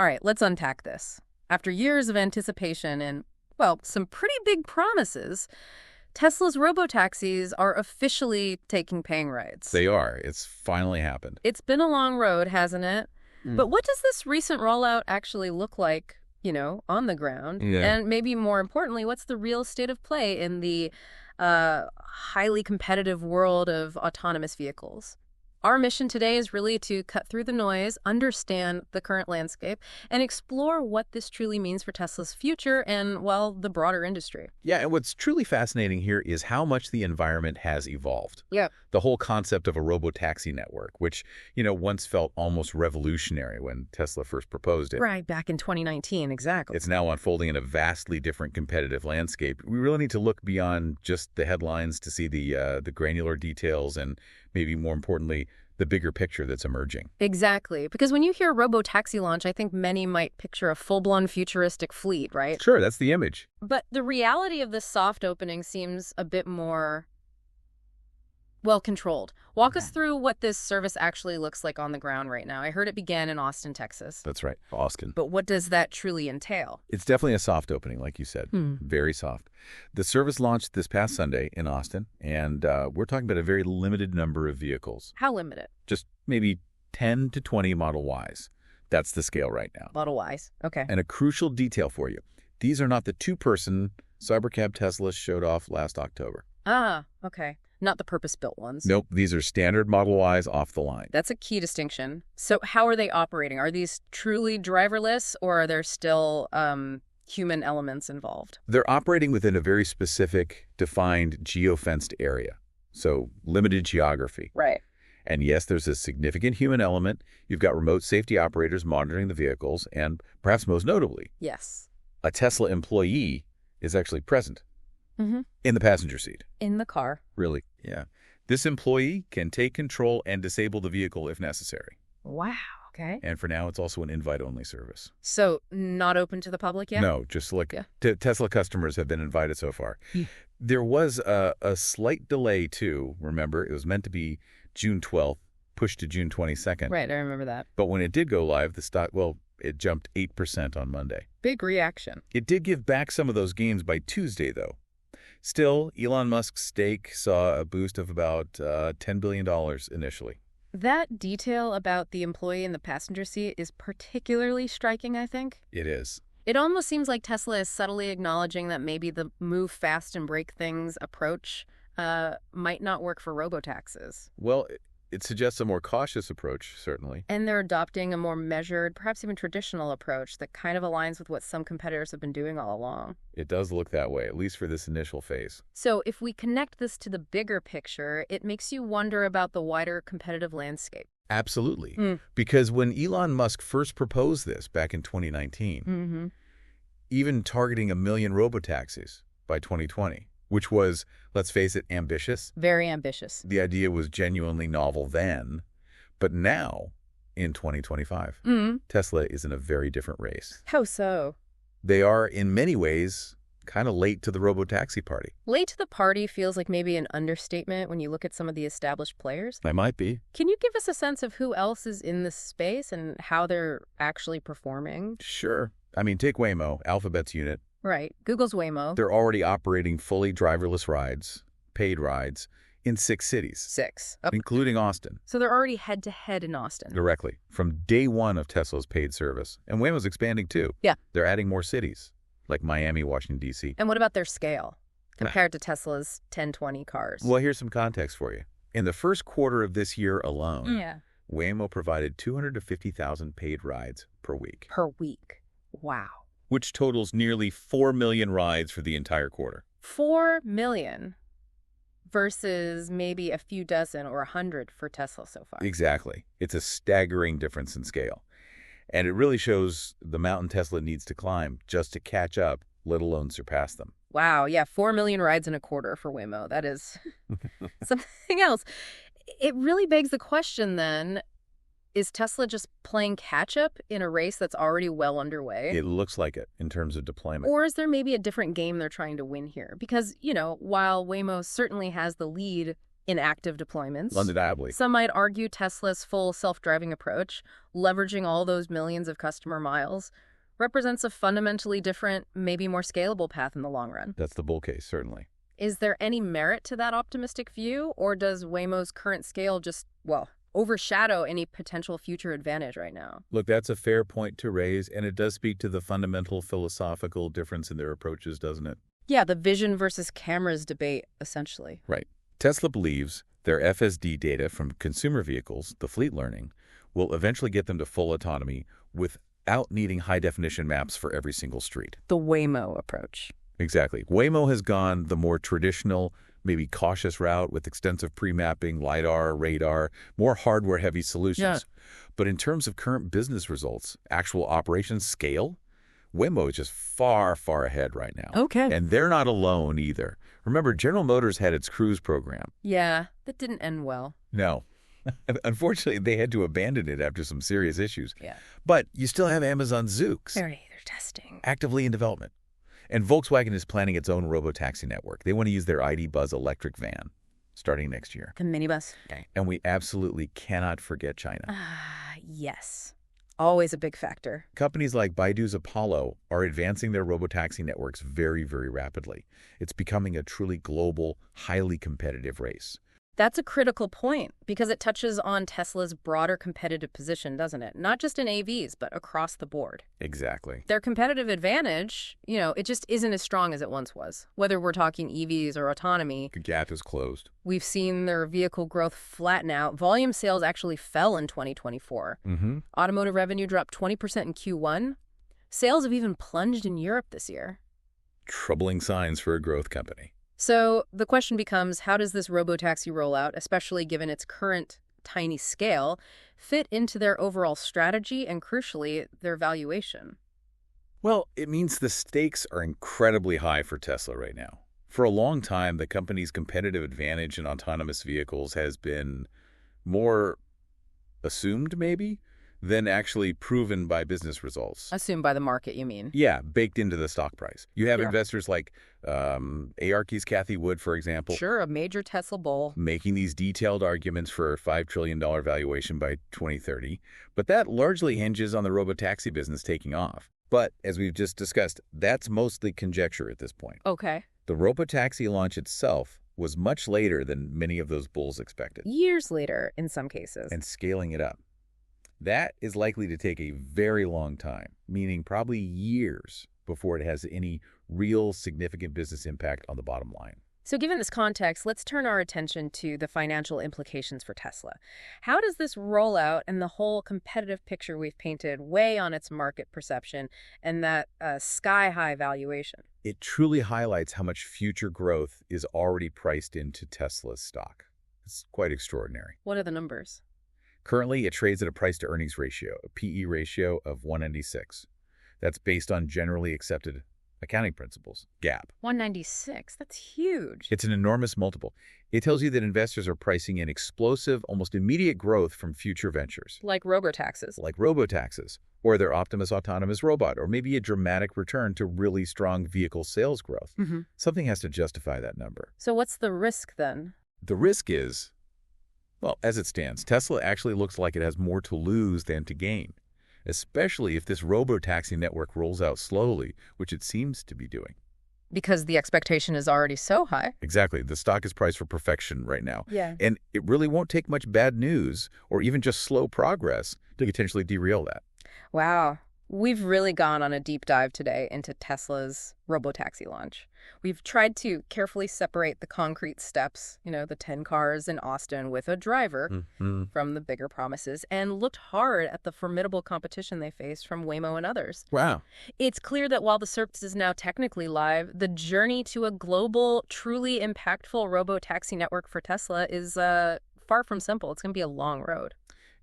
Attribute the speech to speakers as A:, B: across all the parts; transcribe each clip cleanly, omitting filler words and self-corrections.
A: All right, let's unpack this. After years of anticipation and, well, some pretty big promises, Tesla's robotaxis are officially taking paying rides.
B: They are. It's finally happened.
A: It's been a long road, hasn't it? But what does this recent rollout actually look like, on the ground?
B: Yeah.
A: And maybe more importantly, what's the real state of play in the highly competitive world of autonomous vehicles? Our mission today is really to cut through the noise, understand the current landscape, and explore what this truly means for Tesla's future and, well, the broader industry.
B: Yeah, and what's truly fascinating here is how much the environment has evolved.
A: Yeah.
B: The whole concept of a robotaxi network, which, once felt almost revolutionary when Tesla first proposed it.
A: Right, back in 2019, exactly.
B: It's now unfolding in a vastly different competitive landscape. We really need to look beyond just the headlines to see the granular details and, maybe more importantly, the bigger picture that's emerging.
A: Exactly. Because when you hear robotaxi launch, I think many might picture a full-blown futuristic fleet, right?
B: Sure, that's the image.
A: But the reality of this soft opening seems a bit more well-controlled. Walk us through what this service actually looks like on the ground right now. I heard it began in Austin, Texas.
B: That's right, Austin.
A: But what does that truly entail?
B: It's definitely a soft opening, like you said. Very soft. The service launched this past Sunday in Austin, and we're talking about a very limited number of vehicles.
A: How limited?
B: Just maybe 10 to 20 Model Ys. That's the scale right now.
A: Model Ys. Okay.
B: And a crucial detail for you. These are not the two-person Cybercab Tesla showed off last October.
A: Ah, okay. Not the purpose-built ones.
B: Nope, these are standard Model Ys off the line.
A: That's a key distinction. So how are they operating? Are these truly driverless, or are there still human elements involved?
B: They're operating within a very specific, defined geofenced area. So limited geography.
A: Right.
B: And yes, there's a significant human element. You've got remote safety operators monitoring the vehicles, and perhaps most notably,
A: Yes.
B: a Tesla employee is actually present in the passenger seat.
A: In the car.
B: Really? Yeah. This employee can take control and disable the vehicle if necessary.
A: Wow. Okay.
B: And for now, it's also an invite-only service.
A: So not open to the public yet?
B: No, just like Tesla customers have been invited so far. There was a slight delay, too. Remember, it was meant to be June 12th, pushed to June 22nd.
A: Right, I remember that.
B: But when it did go live, the stock, it jumped 8% on Monday.
A: Big reaction.
B: It did give back some of those gains by Tuesday, though. Still, Elon Musk's stake saw a boost of about $10 billion initially.
A: That detail about the employee in the passenger seat is particularly striking, I think.
B: It is.
A: It almost seems like Tesla is subtly acknowledging that maybe the move fast and break things approach might not work for robotaxis.
B: Well, it suggests a more cautious approach, certainly.
A: And they're adopting a more measured, perhaps even traditional approach that kind of aligns with what some competitors have been doing all along.
B: It does look that way, at least for this initial phase.
A: So if we connect this to the bigger picture, it makes you wonder about the wider competitive landscape.
B: Absolutely. Because when Elon Musk first proposed this back in 2019, even targeting 1 million robotaxis by 2020, which was, let's face it, ambitious.
A: Very ambitious.
B: The idea was genuinely novel then, but now, in 2025, Tesla is in a very different race.
A: How so?
B: They are, in many ways, kind of late to the robotaxi party.
A: Late to the party feels like maybe an understatement when you look at some of the established players.
B: They might be.
A: Can you give us a sense of who else is in this space and how they're actually performing?
B: Sure. I mean, take Waymo, Alphabet's unit.
A: Right. Google's Waymo.
B: They're already operating fully driverless rides, paid rides, in 6 cities.
A: 6.
B: Including Austin.
A: So they're already head-to-head in Austin.
B: Directly, from day one of Tesla's paid service. And Waymo's expanding, too.
A: Yeah.
B: They're adding more cities, like Miami, Washington, D.C.
A: And what about their scale compared to Tesla's 1020 cars?
B: Well, here's some context for you. In the first quarter of this year alone, Waymo provided 250,000 paid rides per week.
A: Per week. Wow.
B: Which totals nearly 4 million rides for the entire quarter.
A: 4 million versus maybe a few dozen or 100 for Tesla so far.
B: Exactly. It's a staggering difference in scale. And it really shows the mountain Tesla needs to climb just to catch up, let alone surpass them.
A: Wow, yeah, 4 million rides in a quarter for Waymo. That is something else. It really begs the question then, is Tesla just playing catch-up in a race that's already well underway?
B: It looks like it in terms of deployment.
A: Or is there maybe a different game they're trying to win here? Because, while Waymo certainly has the lead in active deployments.
B: Undeniably.
A: Some might argue Tesla's full self-driving approach, leveraging all those millions of customer miles, represents a fundamentally different, maybe more scalable path in the long run.
B: That's the bull case, certainly.
A: Is there any merit to that optimistic view, or does Waymo's current scale just, well, overshadow any potential future advantage right now?
B: Look, that's a fair point to raise, and it does speak to the fundamental philosophical difference in their approaches, doesn't it?
A: Yeah, the vision versus cameras debate, essentially.
B: Right. Tesla believes their FSD data from consumer vehicles, the fleet learning, will eventually get them to full autonomy without needing high-definition maps for every single street.
A: The Waymo approach.
B: Exactly. Waymo has gone the more traditional, maybe cautious route with extensive pre-mapping, LiDAR, radar, more hardware-heavy solutions.
A: Yeah.
B: But in terms of current business results, actual operations scale, Waymo is just far, far ahead right now.
A: Okay.
B: And they're not alone either. Remember, General Motors had its Cruise program.
A: Yeah, that didn't end well.
B: No. Unfortunately, they had to abandon it after some serious issues.
A: Yeah.
B: But you still have Amazon Zoox.
A: They're testing.
B: Actively in development. And Volkswagen is planning its own robotaxi network. They want to use their ID. Buzz electric van starting next year.
A: The minibus. Okay.
B: And we absolutely cannot forget China.
A: Yes. Always a big factor.
B: Companies like Baidu's Apollo are advancing their robotaxi networks very, very rapidly. It's becoming a truly global, highly competitive race.
A: That's a critical point because it touches on Tesla's broader competitive position, doesn't it? Not just in AVs, but across the board.
B: Exactly.
A: Their competitive advantage, it just isn't as strong as it once was. Whether we're talking EVs or autonomy,
B: The gap is closed.
A: we've seen their vehicle growth flatten out. Volume sales actually fell in 2024. Automotive revenue dropped 20% in Q1. Sales have even plunged in Europe this year.
B: Troubling signs for a growth company.
A: So the question becomes, how does this robotaxi rollout, especially given its current tiny scale, fit into their overall strategy and, crucially, their valuation?
B: Well, it means the stakes are incredibly high for Tesla right now. For a long time, the company's competitive advantage in autonomous vehicles has been more assumed, maybe, than actually proven by business results.
A: Assumed by the market, you mean?
B: Yeah, baked into the stock price. You have
A: Sure.
B: investors like ARK's Cathie Wood, for example,
A: Sure, a major Tesla bull.
B: making these detailed arguments for a $5 trillion valuation by 2030. But that largely hinges on the robotaxi business taking off. But as we've just discussed, that's mostly conjecture at this point.
A: Okay.
B: The robotaxi launch itself was much later than many of those bulls expected,
A: Years later, in some cases.
B: and scaling it up. That is likely to take a very long time, meaning probably years before it has any real significant business impact on the bottom line.
A: So given this context, let's turn our attention to the financial implications for Tesla. How does this rollout and the whole competitive picture we've painted weigh on its market perception and that sky-high valuation?
B: It truly highlights how much future growth is already priced into Tesla's stock. It's quite extraordinary.
A: What are the numbers?
B: Currently, it trades at a price-to-earnings ratio, a PE ratio of 196. That's based on generally accepted accounting principles, GAAP.
A: 196, that's huge.
B: It's an enormous multiple. It tells you that investors are pricing in explosive, almost immediate growth from future ventures,
A: Like robotaxis.
B: like robotaxis, or their Optimus autonomous robot, or maybe a dramatic return to really strong vehicle sales growth. Something has to justify that number.
A: So what's the risk then?
B: The risk is, well, as it stands, Tesla actually looks like it has more to lose than to gain, especially if this robotaxi network rolls out slowly, which it seems to be doing.
A: Because the expectation is already so high.
B: Exactly. The stock is priced for perfection right now.
A: Yeah.
B: And it really won't take much bad news or even just slow progress to potentially derail that.
A: Wow. We've really gone on a deep dive today into Tesla's robotaxi launch. We've tried to carefully separate the concrete steps, the 10 cars in Austin with a driver from the bigger promises, and looked hard at the formidable competition they face from Waymo and others.
B: Wow.
A: It's clear that while the service is now technically live, the journey to a global, truly impactful robotaxi network for Tesla is far from simple. It's going to be a long road.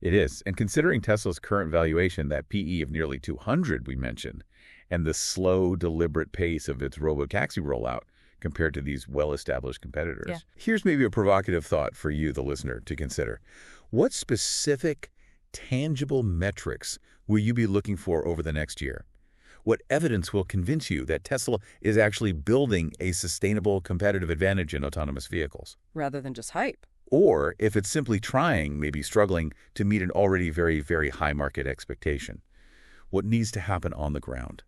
B: It is. And considering Tesla's current valuation, that PE of nearly 200 we mentioned, and the slow, deliberate pace of its robotaxi rollout compared to these well-established competitors. Here's maybe a provocative thought for you, the listener, to consider. What specific, tangible metrics will you be looking for over the next year? What evidence will convince you that Tesla is actually building a sustainable competitive advantage in autonomous vehicles?
A: Rather than just hype.
B: Or if it's simply trying, maybe struggling, to meet an already very, very high market expectation. What needs to happen on the ground?